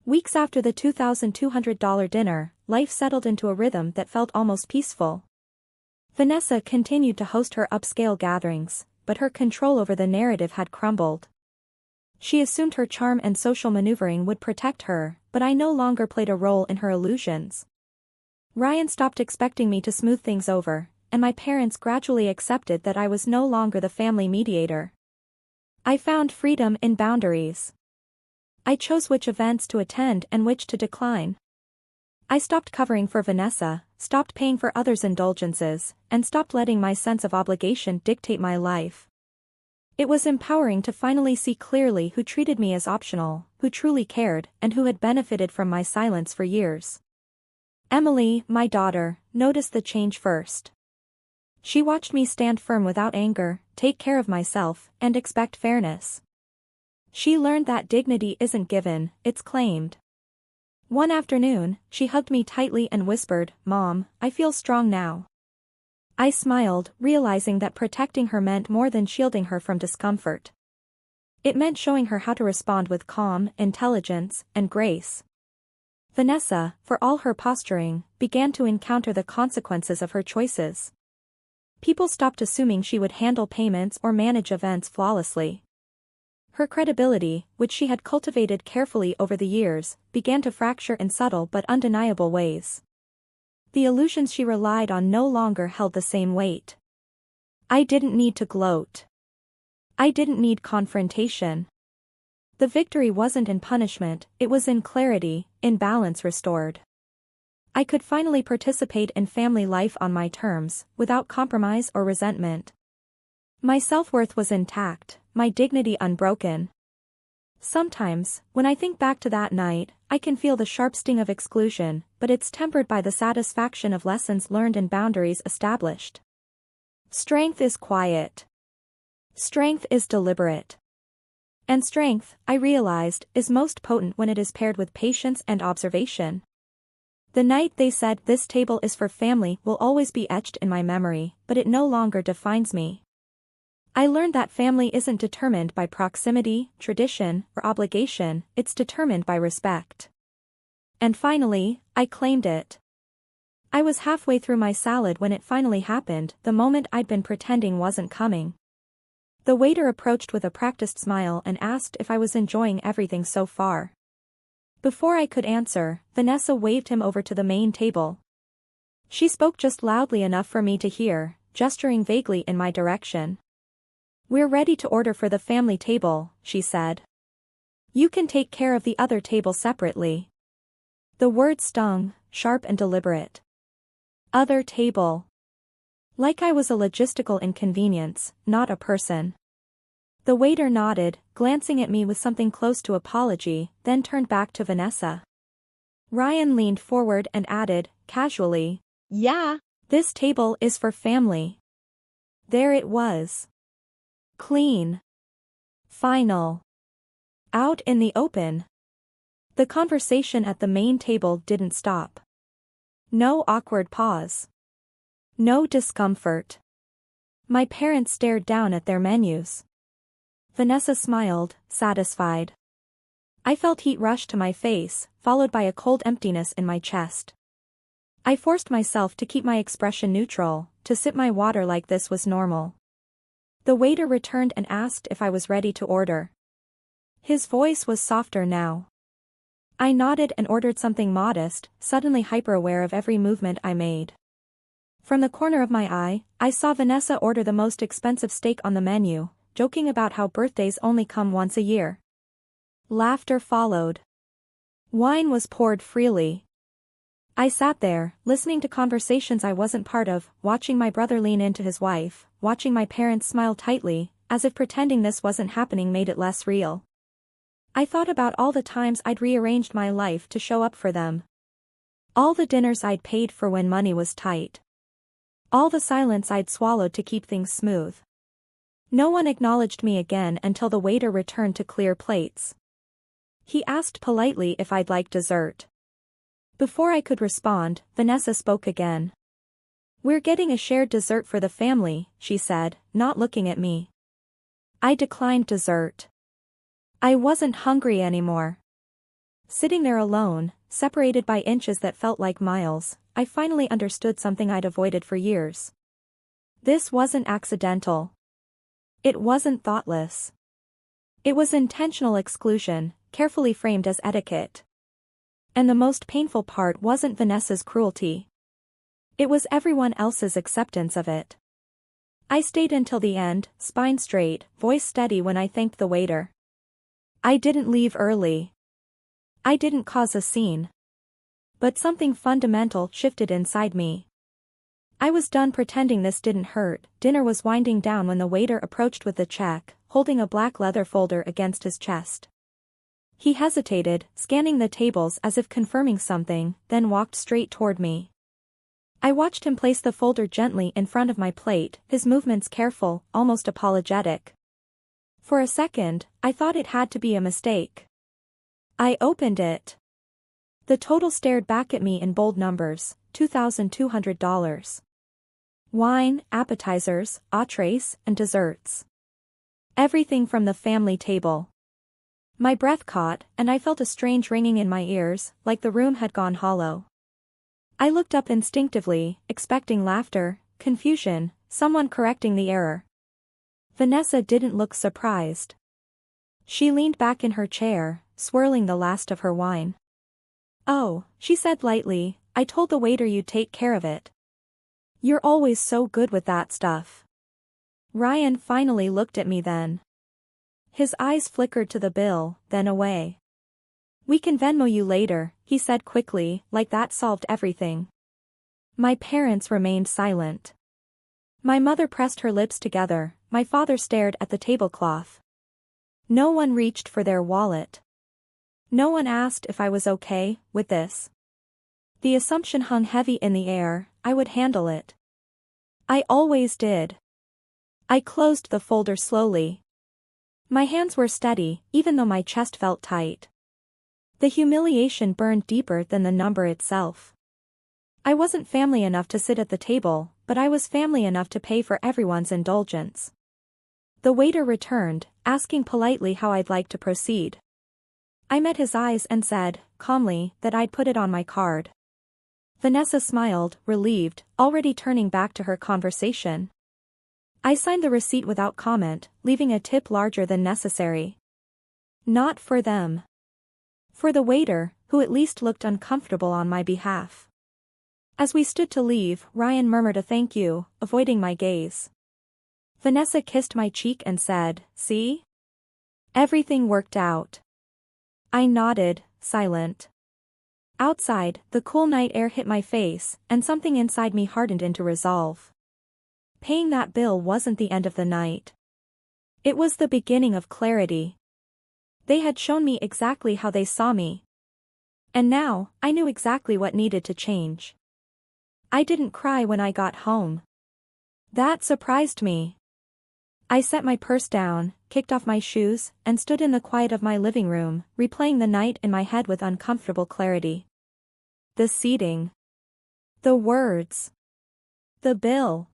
Weeks after the $2,200 dinner, life settled into a rhythm that felt almost peaceful. Vanessa continued to host her upscale gatherings, but her control over the narrative had crumbled. She assumed her charm and social maneuvering would protect her, but I no longer played a role in her illusions. Ryan stopped expecting me to smooth things over, and my parents gradually accepted that I was no longer the family mediator. I found freedom in boundaries. I chose which events to attend and which to decline. I stopped covering for Vanessa, stopped paying for others' indulgences, and stopped letting my sense of obligation dictate my life. It was empowering to finally see clearly who treated me as optional, who truly cared, and who had benefited from my silence for years. Emily, my daughter, noticed the change first. She watched me stand firm without anger, take care of myself, and expect fairness. She learned that dignity isn't given, it's claimed. One afternoon, she hugged me tightly and whispered, "Mom, I feel strong now." I smiled, realizing that protecting her meant more than shielding her from discomfort. It meant showing her how to respond with calm, intelligence, and grace. Vanessa, for all her posturing, began to encounter the consequences of her choices. People stopped assuming she would handle payments or manage events flawlessly. Her credibility, which she had cultivated carefully over the years, began to fracture in subtle but undeniable ways. The illusions she relied on no longer held the same weight. I didn't need to gloat. I didn't need confrontation. The victory wasn't in punishment, it was in clarity, in balance restored. I could finally participate in family life on my terms, without compromise or resentment. My self-worth was intact, my dignity unbroken. Sometimes, when I think back to that night, I can feel the sharp sting of exclusion, but it's tempered by the satisfaction of lessons learned and boundaries established. Strength is quiet. Strength is deliberate. And strength, I realized, is most potent when it is paired with patience and observation. The night they said this table is for family will always be etched in my memory, but it no longer defines me. I learned that family isn't determined by proximity, tradition, or obligation, it's determined by respect. And finally, I claimed it. I was halfway through my salad when it finally happened, the moment I'd been pretending wasn't coming. The waiter approached with a practiced smile and asked if I was enjoying everything so far. Before I could answer, Vanessa waved him over to the main table. She spoke just loudly enough for me to hear, gesturing vaguely in my direction. "We're ready to order for the family table," she said. "You can take care of the other table separately." The word stung, sharp and deliberate. Other table. Like I was a logistical inconvenience, not a person. The waiter nodded, glancing at me with something close to apology, then turned back to Vanessa. Ryan leaned forward and added, casually, "Yeah, this table is for family." There it was. Clean. Final. Out in the open. The conversation at the main table didn't stop. No awkward pause. No discomfort. My parents stared down at their menus. Vanessa smiled, satisfied. I felt heat rush to my face, followed by a cold emptiness in my chest. I forced myself to keep my expression neutral, to sip my water like this was normal. The waiter returned and asked if I was ready to order. His voice was softer now. I nodded and ordered something modest, suddenly hyper-aware of every movement I made. From the corner of my eye, I saw Vanessa order the most expensive steak on the menu, joking about how birthdays only come once a year. Laughter followed. Wine was poured freely. I sat there, listening to conversations I wasn't part of, watching my brother lean into his wife, watching my parents smile tightly, as if pretending this wasn't happening made it less real. I thought about all the times I'd rearranged my life to show up for them. All the dinners I'd paid for when money was tight. All the silence I'd swallowed to keep things smooth. No one acknowledged me again until the waiter returned to clear plates. He asked politely if I'd like dessert. Before I could respond, Vanessa spoke again. "We're getting a shared dessert for the family," she said, not looking at me. I declined dessert. I wasn't hungry anymore. Sitting there alone, separated by inches that felt like miles, I finally understood something I'd avoided for years. This wasn't accidental. It wasn't thoughtless. It was intentional exclusion, carefully framed as etiquette. And the most painful part wasn't Vanessa's cruelty. It was everyone else's acceptance of it. I stayed until the end, spine straight, voice steady when I thanked the waiter. I didn't leave early. I didn't cause a scene. But something fundamental shifted inside me. I was done pretending this didn't hurt. Dinner was winding down when the waiter approached with the check, holding a black leather folder against his chest. He hesitated, scanning the tables as if confirming something, then walked straight toward me. I watched him place the folder gently in front of my plate, his movements careful, almost apologetic. For a second, I thought it had to be a mistake. I opened it. The total stared back at me in bold numbers, $2,200. Wine, appetizers, entrees, and desserts. Everything from the family table. My breath caught, and I felt a strange ringing in my ears, like the room had gone hollow. I looked up instinctively, expecting laughter, confusion, someone correcting the error. Vanessa didn't look surprised. She leaned back in her chair, swirling the last of her wine. "Oh," she said lightly, "I told the waiter you'd take care of it. You're always so good with that stuff." Ryan finally looked at me then. His eyes flickered to the bill, then away. "We can Venmo you later," he said quickly, like that solved everything. My parents remained silent. My mother pressed her lips together, my father stared at the tablecloth. No one reached for their wallet. No one asked if I was okay with this. The assumption hung heavy in the air, I would handle it. I always did. I closed the folder slowly. My hands were steady, even though my chest felt tight. The humiliation burned deeper than the number itself. I wasn't family enough to sit at the table, but I was family enough to pay for everyone's indulgence. The waiter returned, asking politely how I'd like to proceed. I met his eyes and said, calmly, that I'd put it on my card. Vanessa smiled, relieved, already turning back to her conversation. I signed the receipt without comment, leaving a tip larger than necessary. Not for them. For the waiter, who at least looked uncomfortable on my behalf. As we stood to leave, Ryan murmured a thank you, avoiding my gaze. Vanessa kissed my cheek and said, "See? Everything worked out." I nodded, silent. Outside, the cool night air hit my face, and something inside me hardened into resolve. Paying that bill wasn't the end of the night. It was the beginning of clarity. They had shown me exactly how they saw me. And now, I knew exactly what needed to change. I didn't cry when I got home. That surprised me. I set my purse down, kicked off my shoes, and stood in the quiet of my living room, replaying the night in my head with uncomfortable clarity. The seating. The words. The bill.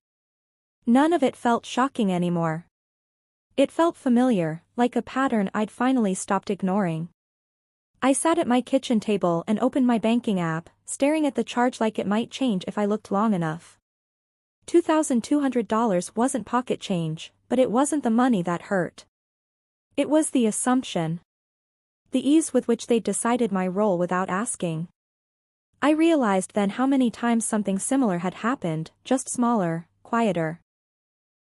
None of it felt shocking anymore. It felt familiar, like a pattern I'd finally stopped ignoring. I sat at my kitchen table and opened my banking app, staring at the charge like it might change if I looked long enough. $2,200 wasn't pocket change, but it wasn't the money that hurt. It was the assumption. The ease with which they'd decided my role without asking. I realized then how many times something similar had happened, just smaller, quieter.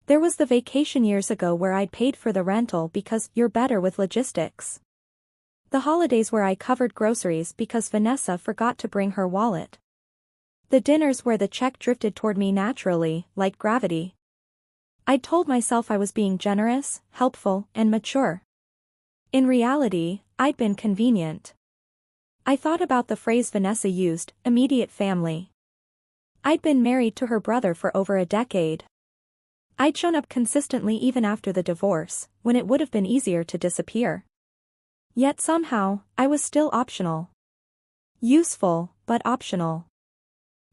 There was the vacation years ago where I'd paid for the rental because you're better with logistics. The holidays where I covered groceries because Vanessa forgot to bring her wallet. The dinners where the check drifted toward me naturally, like gravity. I'd told myself I was being generous, helpful, and mature. In reality, I'd been convenient. I thought about the phrase Vanessa used, immediate family. I'd been married to her brother for over a decade. I'd shown up consistently even after the divorce, when it would have been easier to disappear. Yet somehow, I was still optional. Useful, but optional.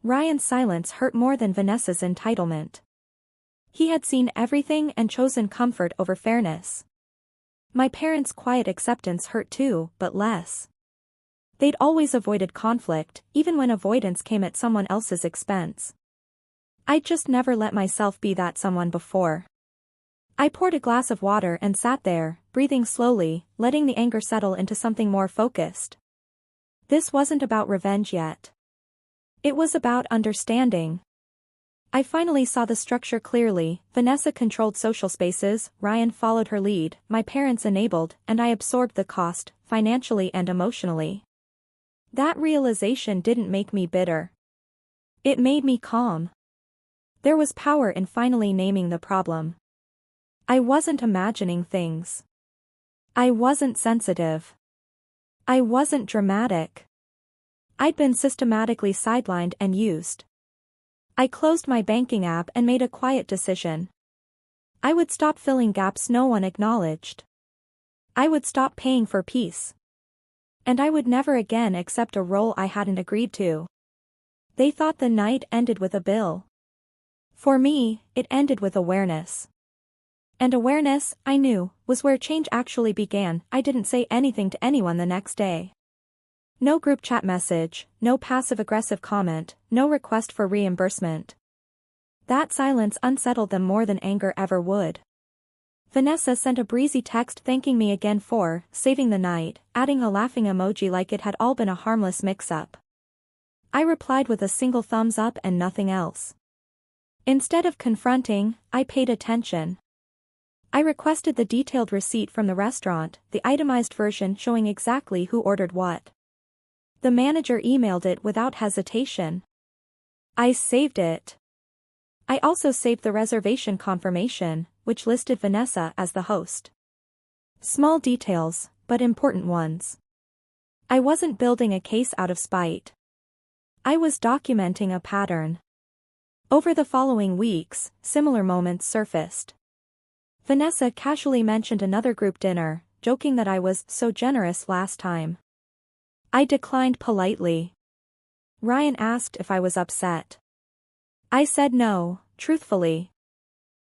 Ryan's silence hurt more than Vanessa's entitlement. He had seen everything and chosen comfort over fairness. My parents' quiet acceptance hurt too, but less. They'd always avoided conflict, even when avoidance came at someone else's expense. I'd just never let myself be that someone before. I poured a glass of water and sat there, breathing slowly, letting the anger settle into something more focused. This wasn't about revenge yet. It was about understanding. I finally saw the structure clearly. Vanessa controlled social spaces, Ryan followed her lead, my parents enabled, and I absorbed the cost, financially and emotionally. That realization didn't make me bitter. It made me calm. There was power in finally naming the problem. I wasn't imagining things. I wasn't sensitive. I wasn't dramatic. I'd been systematically sidelined and used. I closed my banking app and made a quiet decision. I would stop filling gaps no one acknowledged. I would stop paying for peace. And I would never again accept a role I hadn't agreed to. They thought the night ended with a bill. For me, it ended with awareness. And awareness, I knew, was where change actually began. I didn't say anything to anyone the next day. No group chat message, no passive-aggressive comment, no request for reimbursement. That silence unsettled them more than anger ever would. Vanessa sent a breezy text thanking me again for saving the night, adding a laughing emoji like it had all been a harmless mix-up. I replied with a single thumbs up and nothing else. Instead of confronting, I paid attention. I requested the detailed receipt from the restaurant, the itemized version showing exactly who ordered what. The manager emailed it without hesitation. I saved it. I also saved the reservation confirmation, which listed Vanessa as the host. Small details, but important ones. I wasn't building a case out of spite. I was documenting a pattern. Over the following weeks, similar moments surfaced. Vanessa casually mentioned another group dinner, joking that I was so generous last time. I declined politely. Ryan asked if I was upset. I said no, truthfully.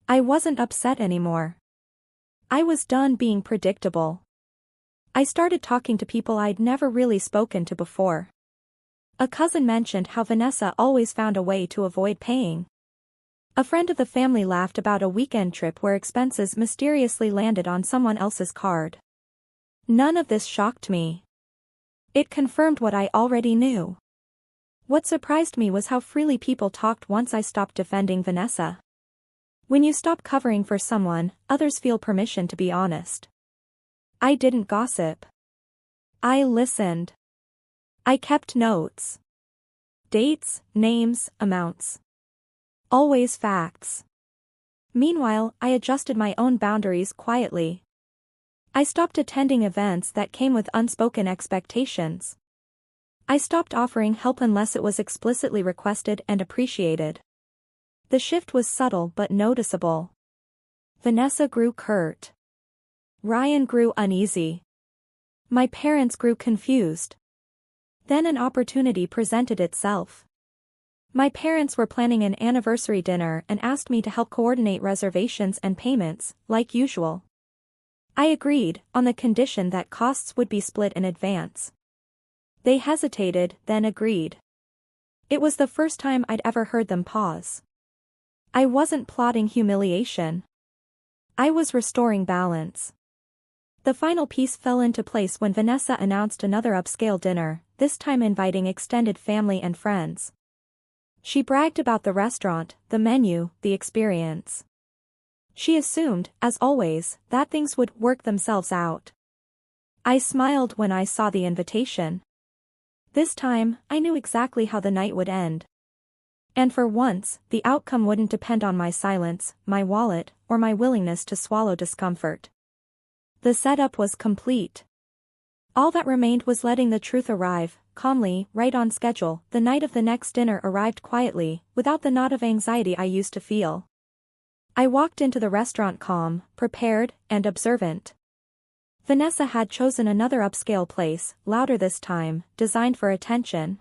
I wasn't upset anymore. I was done being predictable. I started talking to people I'd never really spoken to before. A cousin mentioned how Vanessa always found a way to avoid paying. A friend of the family laughed about a weekend trip where expenses mysteriously landed on someone else's card. None of this shocked me. It confirmed what I already knew. What surprised me was how freely people talked once I stopped defending Vanessa. When you stop covering for someone, others feel permission to be honest. I didn't gossip. I listened. I kept notes. Dates, names, amounts. Always facts. Meanwhile, I adjusted my own boundaries quietly. I stopped attending events that came with unspoken expectations. I stopped offering help unless it was explicitly requested and appreciated. The shift was subtle but noticeable. Vanessa grew curt. Ryan grew uneasy. My parents grew confused. Then an opportunity presented itself. My parents were planning an anniversary dinner and asked me to help coordinate reservations and payments, like usual. I agreed, on the condition that costs would be split in advance. They hesitated, then agreed. It was the first time I'd ever heard them pause. I wasn't plotting humiliation. I was restoring balance. The final piece fell into place when Vanessa announced another upscale dinner, this time inviting extended family and friends. She bragged about the restaurant, the menu, the experience. She assumed, as always, that things would work themselves out. I smiled when I saw the invitation. This time, I knew exactly how the night would end. And for once, the outcome wouldn't depend on my silence, my wallet, or my willingness to swallow discomfort. The setup was complete. All that remained was letting the truth arrive, calmly, right on schedule. The night of the next dinner arrived quietly, without the knot of anxiety I used to feel. I walked into the restaurant calm, prepared, and observant. Vanessa had chosen another upscale place, louder this time, designed for attention.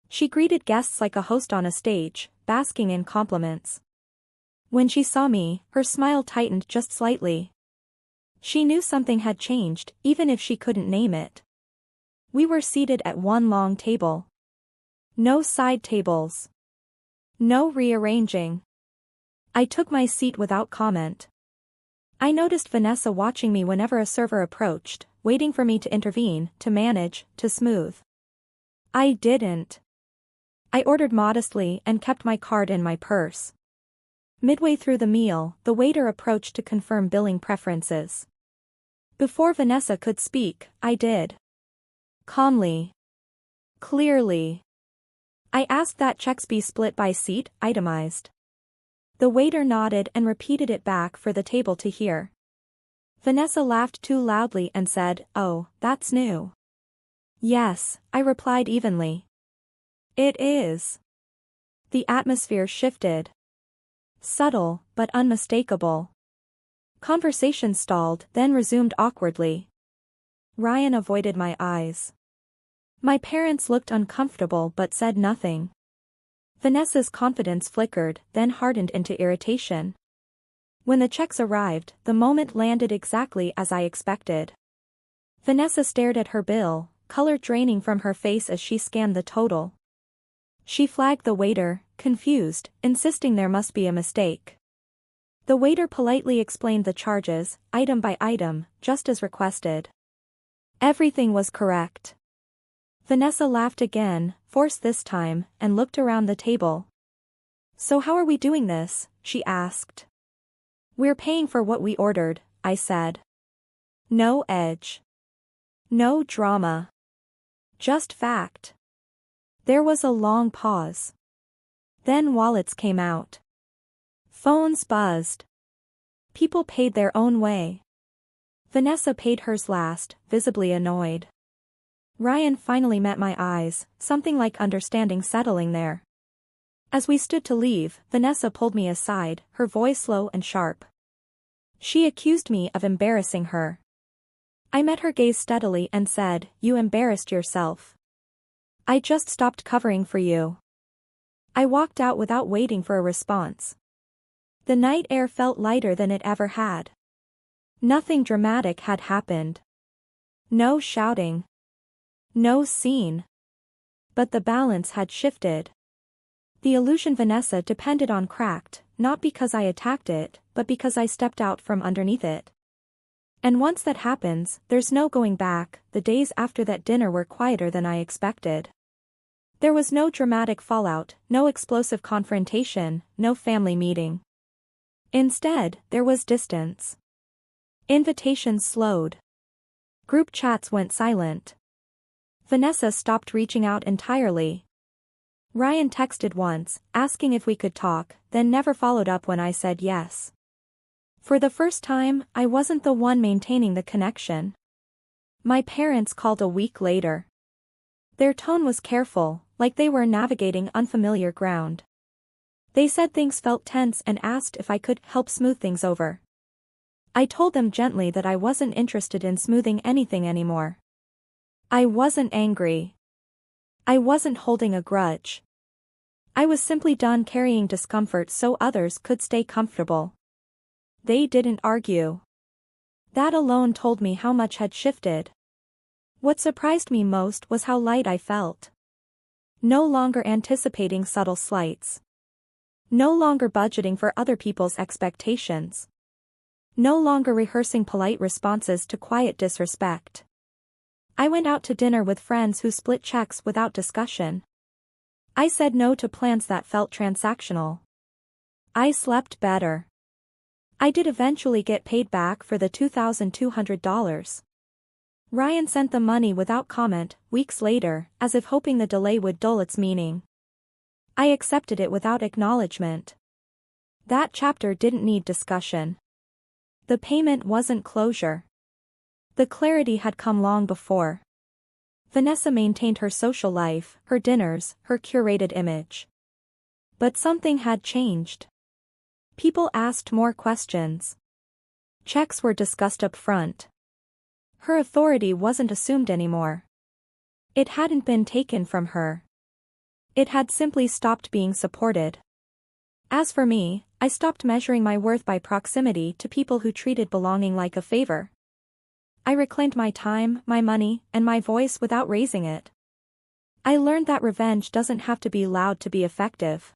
She greeted guests like a host on a stage, basking in compliments. When she saw me, her smile tightened just slightly. She knew something had changed, even if she couldn't name it. We were seated at one long table. No side tables. No rearranging. I took my seat without comment. I noticed Vanessa watching me whenever a server approached, waiting for me to intervene, to manage, to smooth. I didn't. I ordered modestly and kept my card in my purse. Midway through the meal, the waiter approached to confirm billing preferences. Before Vanessa could speak, I did. Calmly. Clearly. I asked that checks be split by seat, itemized. The waiter nodded and repeated it back for the table to hear. Vanessa laughed too loudly and said, "Oh, that's new." "Yes," I replied evenly. "It is." The atmosphere shifted. Subtle, but unmistakable. Conversation stalled, then resumed awkwardly. Ryan avoided my eyes. My parents looked uncomfortable but said nothing. Vanessa's confidence flickered, then hardened into irritation. When the checks arrived, the moment landed exactly as I expected. Vanessa stared at her bill, color draining from her face as she scanned the total. She flagged the waiter, confused, insisting there must be a mistake. The waiter politely explained the charges, item by item, just as requested. Everything was correct. Vanessa laughed again, forced this time, and looked around the table. "So how are we doing this?" she asked. "We're paying for what we ordered," I said. No edge. No drama. Just fact. There was a long pause. Then wallets came out. Phones buzzed. People paid their own way. Vanessa paid hers last, visibly annoyed. Ryan finally met my eyes, something like understanding settling there. As we stood to leave, Vanessa pulled me aside, her voice low and sharp. She accused me of embarrassing her. I met her gaze steadily and said, "You embarrassed yourself. I just stopped covering for you." I walked out without waiting for a response. The night air felt lighter than it ever had. Nothing dramatic had happened. No shouting. No scene. But the balance had shifted. The illusion Vanessa depended on cracked, not because I attacked it, but because I stepped out from underneath it. And once that happens, there's no going back. The days after that dinner were quieter than I expected. There was no dramatic fallout, no explosive confrontation, no family meeting. Instead, there was distance. Invitations slowed. Group chats went silent. Vanessa stopped reaching out entirely. Ryan texted once, asking if we could talk, then never followed up when I said yes. For the first time, I wasn't the one maintaining the connection. My parents called a week later. Their tone was careful, like they were navigating unfamiliar ground. They said things felt tense and asked if I could help smooth things over. I told them gently that I wasn't interested in smoothing anything anymore. I wasn't angry. I wasn't holding a grudge. I was simply done carrying discomfort so others could stay comfortable. They didn't argue. That alone told me how much had shifted. What surprised me most was how light I felt. No longer anticipating subtle slights. No longer budgeting for other people's expectations. No longer rehearsing polite responses to quiet disrespect. I went out to dinner with friends who split checks without discussion. I said no to plans that felt transactional. I slept better. I did eventually get paid back for the $2,200. Ryan sent the money without comment, weeks later, as if hoping the delay would dull its meaning. I accepted it without acknowledgement. That chapter didn't need discussion. The payment wasn't closure. The clarity had come long before. Vanessa maintained her social life, her dinners, her curated image. But something had changed. People asked more questions. Checks were discussed up front. Her authority wasn't assumed anymore. It hadn't been taken from her. It had simply stopped being supported. As for me, I stopped measuring my worth by proximity to people who treated belonging like a favor. I reclaimed my time, my money, and my voice without raising it. I learned that revenge doesn't have to be loud to be effective.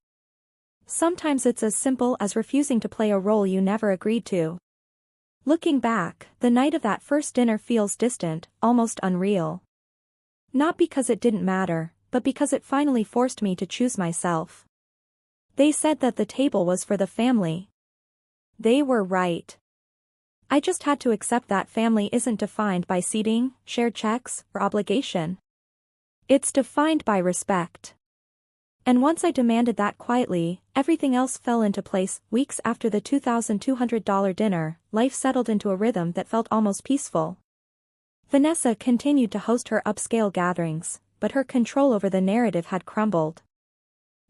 Sometimes it's as simple as refusing to play a role you never agreed to. Looking back, the night of that first dinner feels distant, almost unreal. Not because it didn't matter, but because it finally forced me to choose myself. They said that the table was for the family. They were right. I just had to accept that family isn't defined by seating, shared checks, or obligation. It's defined by respect. And once I demanded that quietly, everything else fell into place. Weeks after the $2,200 dinner, life settled into a rhythm that felt almost peaceful. Vanessa continued to host her upscale gatherings, but her control over the narrative had crumbled.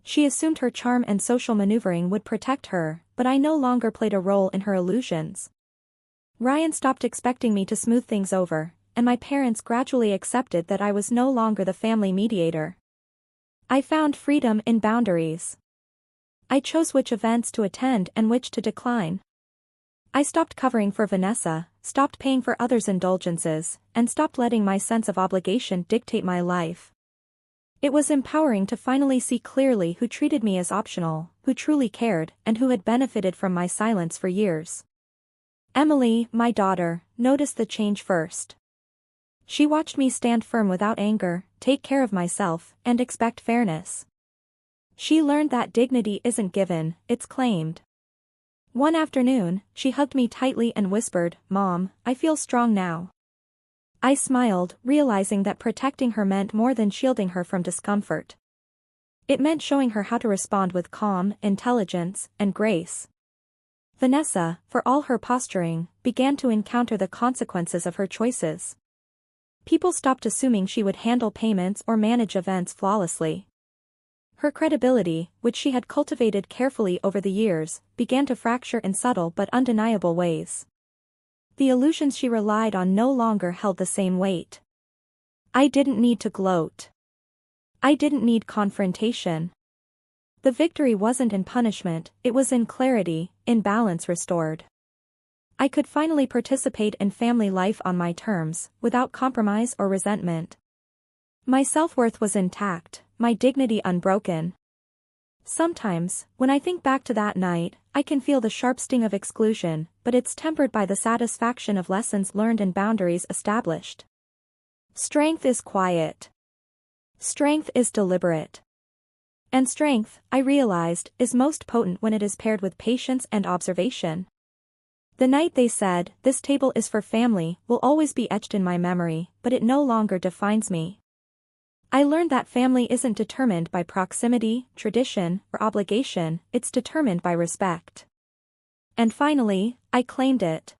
She assumed her charm and social maneuvering would protect her, but I no longer played a role in her illusions. Ryan stopped expecting me to smooth things over, and my parents gradually accepted that I was no longer the family mediator. I found freedom in boundaries. I chose which events to attend and which to decline. I stopped covering for Vanessa, stopped paying for others' indulgences, and stopped letting my sense of obligation dictate my life. It was empowering to finally see clearly who treated me as optional, who truly cared, and who had benefited from my silence for years. Emily, my daughter, noticed the change first. She watched me stand firm without anger, take care of myself, and expect fairness. She learned that dignity isn't given, it's claimed. One afternoon, she hugged me tightly and whispered, "Mom, I feel strong now." I smiled, realizing that protecting her meant more than shielding her from discomfort. It meant showing her how to respond with calm, intelligence, and grace. Vanessa, for all her posturing, began to encounter the consequences of her choices. People stopped assuming she would handle payments or manage events flawlessly. Her credibility, which she had cultivated carefully over the years, began to fracture in subtle but undeniable ways. The illusions she relied on no longer held the same weight. I didn't need to gloat. I didn't need confrontation. The victory wasn't in punishment, it was in clarity, in balance restored. I could finally participate in family life on my terms, without compromise or resentment. My self-worth was intact, my dignity unbroken. Sometimes, when I think back to that night, I can feel the sharp sting of exclusion, but it's tempered by the satisfaction of lessons learned and boundaries established. Strength is quiet. Strength is deliberate. And strength, I realized, is most potent when it is paired with patience and observation. The night they said, "This table is for family," will always be etched in my memory, but it no longer defines me. I learned that family isn't determined by proximity, tradition, or obligation, it's determined by respect. And finally, I claimed it.